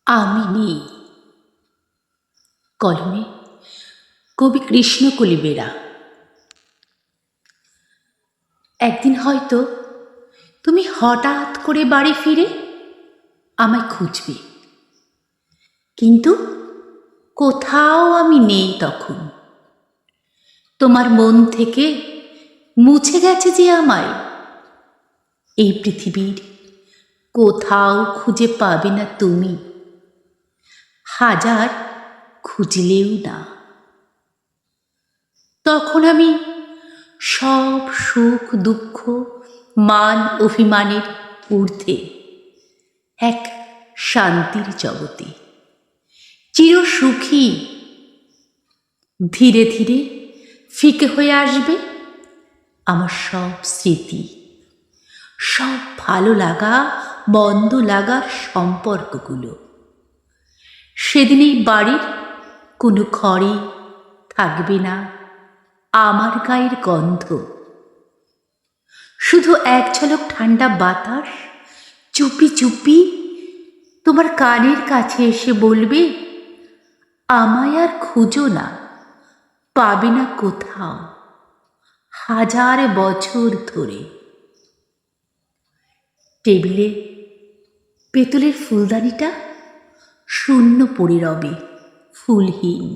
আমি নেই। কলমে কবি কৃষ্ণকলি বেরা। একদিন হয়তো তুমি হঠাৎ করে বাড়ি ফিরে আমায় খুঁজবে, কিন্তু কোথাও আমি নেই তখন। তোমার মন থেকে মুছে গেছে যে আমায় এই পৃথিবীর কোথাও খুঁজে পাবে না তুমি, হাজার খুঁজলেও না। তখন আমি সব সুখ দুঃখ মান অভিমানের ঊর্ধ্বে এক শান্তির জগতে চিরসুখী। ধীরে ধীরে ফিকে হয়ে আসবে আমার সব স্মৃতি, সব ভালো লাগা মন্দ লাগার সম্পর্কগুলো। সেদিন এই বাড়ির কোনো ঘরে থাকবে না আমার গায়ের গন্ধ, শুধু এক ঝলক ঠান্ডা বাতাস চুপি চুপি তোমার কানের কাছে এসে বলবে, আমায় আর খুঁজো না, পাবে না কোথাও হাজার বছর ধরে। টেবিলে পেতলের ফুলদানিটা শূন্য পড়ে রবে, ফুলহীন।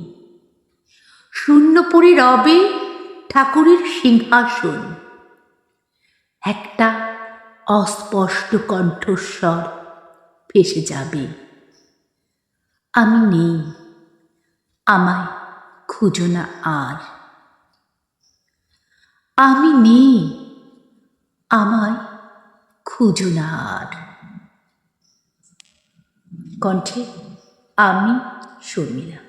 শূন্য পড়ে রবে ঠাকুরের সিংহাসন। একটা অস্পষ্ট কণ্ঠস্বর ভেসে যাবে, আমি নেই, আমায় খুঁজো না আর। আমি নেই, আমায় খুঁজো না আর। কণ্ঠে আমি শর্মিলা।